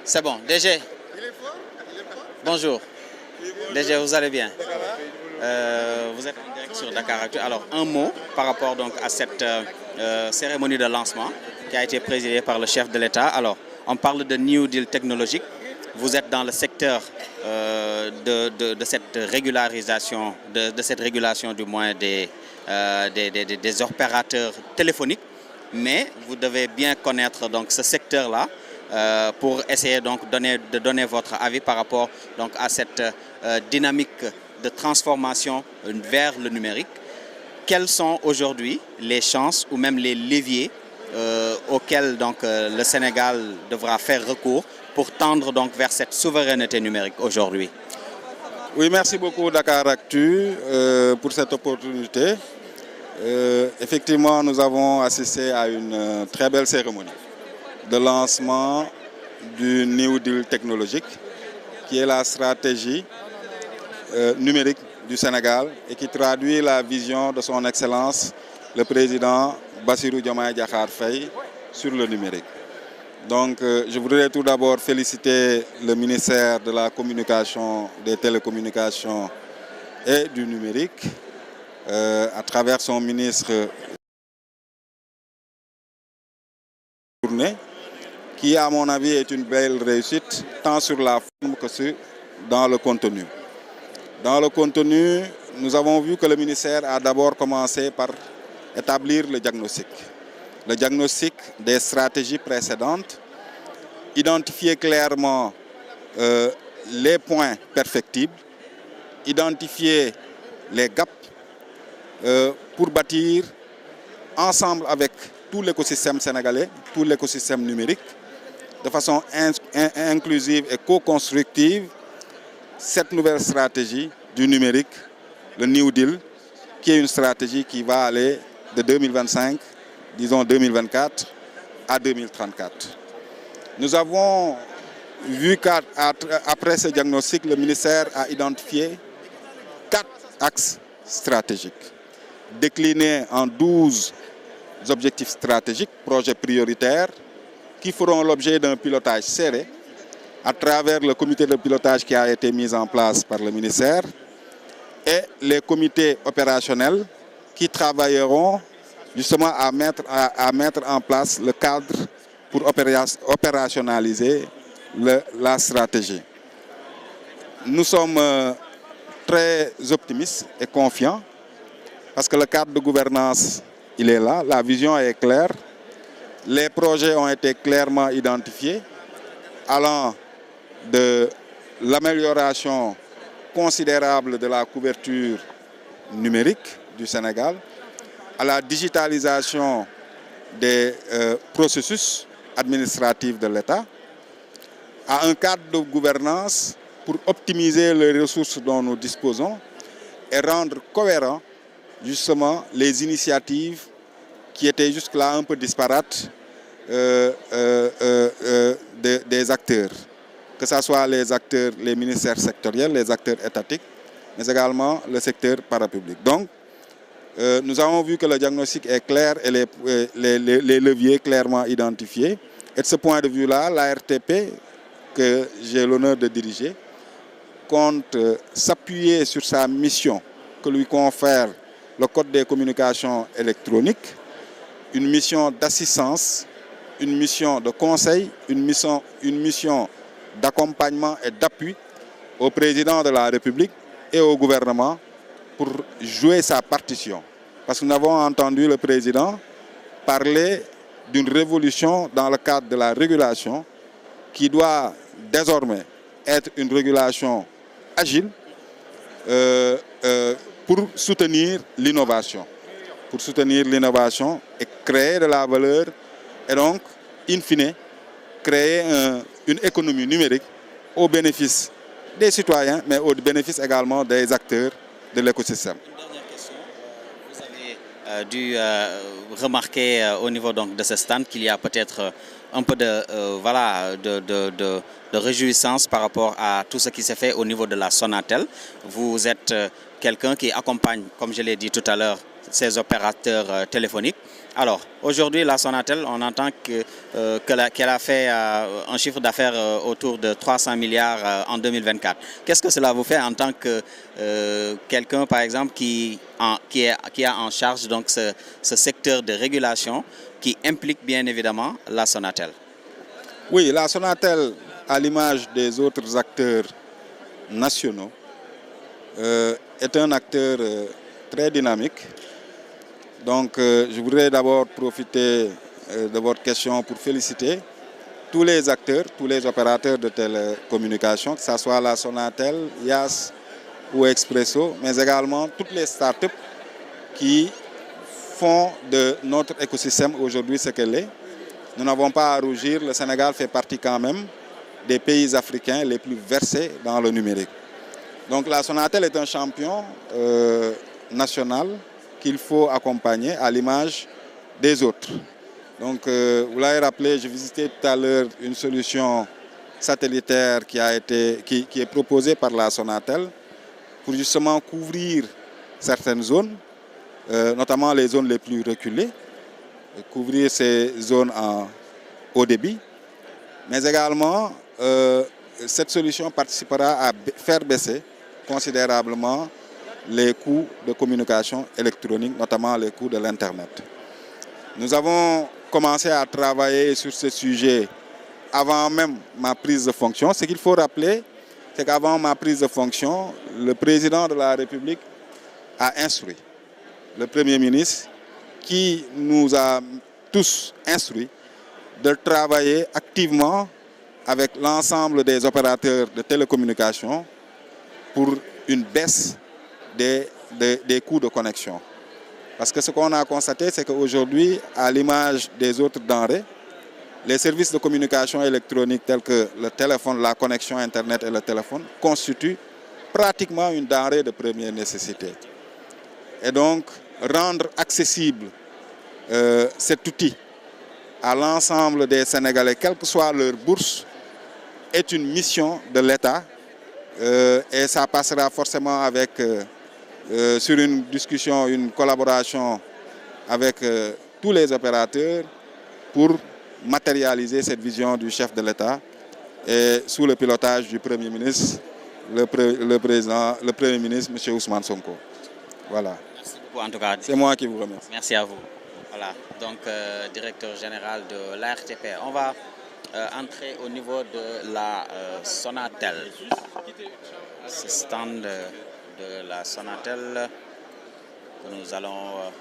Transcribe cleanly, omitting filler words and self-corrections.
C'est bon. DG, bonjour. DG, vous allez bien? Vous êtes en direct sur Dakaractu. Alors, un mot par rapport donc à cette cérémonie de lancement qui a été présidée par le chef de l'État. Alors, on parle de New Deal technologique. Vous êtes dans le secteur de cette régularisation, de cette régulation du moins des opérateurs téléphoniques. Mais vous devez bien connaître donc ce secteur-là pour essayer donc de donner votre avis par rapport donc à cette dynamique de transformation vers le numérique. Quelles sont aujourd'hui les chances ou même les leviers auxquels donc le Sénégal devra faire recours pour tendre donc vers cette souveraineté numérique aujourd'hui? Oui, merci beaucoup Dakaractu pour cette opportunité. Effectivement, nous avons assisté à une très belle cérémonie de lancement du New Deal technologique, qui est la stratégie numérique du Sénégal et qui traduit la vision de son Excellence, le président Bassirou Diomaye Diakhar Faye, sur le numérique. Donc, je voudrais tout d'abord féliciter le ministère de la Communication, des Télécommunications et du Numérique, à travers son ministre qui, à mon avis, est une belle réussite, tant sur la forme que dans le contenu. Dans le contenu, nous avons vu que le ministère a d'abord commencé par établir le diagnostic. Le diagnostic des stratégies précédentes, identifier clairement les points perfectibles, identifier les gaps pour bâtir ensemble avec tout l'écosystème sénégalais, tout l'écosystème numérique, de façon inclusive et co-constructive, cette nouvelle stratégie du numérique, le New Deal, qui est une stratégie qui va aller de 2025, disons 2024, à 2034. Nous avons vu qu'après ce diagnostic, le ministère a identifié 4 axes stratégiques, déclinés en 12 objectifs stratégiques, projets prioritaires, qui feront l'objet d'un pilotage serré à travers le comité de pilotage qui a été mis en place par le ministère et les comités opérationnels qui travailleront justement à mettre en place le cadre pour opérationnaliser la stratégie. Nous sommes très optimistes et confiants parce que le cadre de gouvernance, il est là, la vision est claire, les projets ont été clairement identifiés, allant de l'amélioration considérable de la couverture numérique du Sénégal à la digitalisation des processus administratifs de l'État, à un cadre de gouvernance pour optimiser les ressources dont nous disposons et rendre cohérent justement les initiatives qui étaient jusque-là un peu disparates des acteurs, que ce soit les acteurs, les ministères sectoriels, les acteurs étatiques, mais également le secteur parapublic. Donc, nous avons vu que le diagnostic est clair et les leviers clairement identifiés. Et de ce point de vue-là, la RTP, que j'ai l'honneur de diriger, compte s'appuyer sur sa mission que lui confère le Code des communications électroniques, une mission d'assistance, une mission de conseil, une mission d'accompagnement et d'appui au président de la République et au gouvernement pour jouer sa partition. Parce que nous avons entendu le président parler d'une révolution dans le cadre de la régulation qui doit désormais être une régulation agile pour soutenir l'innovation. Pour soutenir l'innovation et créer de la valeur et donc, in fine, créer une économie numérique au bénéfice des citoyens, mais au bénéfice également des acteurs de l'écosystème. Une dernière question. Vous avez dû remarquer au niveau donc, de ce stand qu'il y a peut-être un peu de réjouissance par rapport à tout ce qui s'est fait au niveau de la Sonatel. Vous êtes quelqu'un qui accompagne, comme je l'ai dit tout à l'heure, ces opérateurs téléphoniques. Alors, aujourd'hui, la Sonatel, on entend qu'elle a fait un chiffre d'affaires autour de 300 milliards en 2024. Qu'est-ce que cela vous fait en tant que quelqu'un, par exemple, qui a en charge donc, ce secteur de régulation qui implique bien évidemment la Sonatel? Oui, la Sonatel, à l'image des autres acteurs nationaux, est un acteur très dynamique. Donc, je voudrais d'abord profiter de votre question pour féliciter tous les acteurs, tous les opérateurs de télécommunications, que ce soit la Sonatel, IAS ou Expresso, mais également toutes les startups qui font de notre écosystème aujourd'hui ce qu'elle est. Nous n'avons pas à rougir, le Sénégal fait partie quand même des pays africains les plus versés dans le numérique. Donc la Sonatel est un champion national qu'il faut accompagner à l'image des autres. Donc, vous l'avez rappelé, j'ai visité tout à l'heure une solution satellitaire qui est proposée par la Sonatel pour justement couvrir certaines zones, notamment les zones les plus reculées, couvrir ces zones en haut débit. Mais également, cette solution participera à faire baisser considérablement les coûts de communication électronique, notamment les coûts de l'Internet. Nous avons commencé à travailler sur ce sujet avant même ma prise de fonction. Ce qu'il faut rappeler, c'est qu'avant ma prise de fonction, le président de la République a instruit le Premier ministre, qui nous a tous instruits de travailler activement avec l'ensemble des opérateurs de télécommunications pour une baisse des coûts de connexion. Parce que ce qu'on a constaté, c'est qu'aujourd'hui, à l'image des autres denrées, les services de communication électronique tels que le téléphone, la connexion Internet et le téléphone constituent pratiquement une denrée de première nécessité. Et donc, rendre accessible cet outil à l'ensemble des Sénégalais, quelle que soit leur bourse, est une mission de l'État et ça passera forcément avec, sur une discussion, une collaboration avec tous les opérateurs pour matérialiser cette vision du chef de l'État et sous le pilotage du Premier ministre, le Premier ministre, M. Ousmane Sonko. Voilà. Merci beaucoup en tout cas. C'est moi qui vous remercie. Merci à vous. Voilà, donc directeur général de l'ARTP. On va entrer au niveau de la Sonatel. Ce stand de la Sonatel que nous allons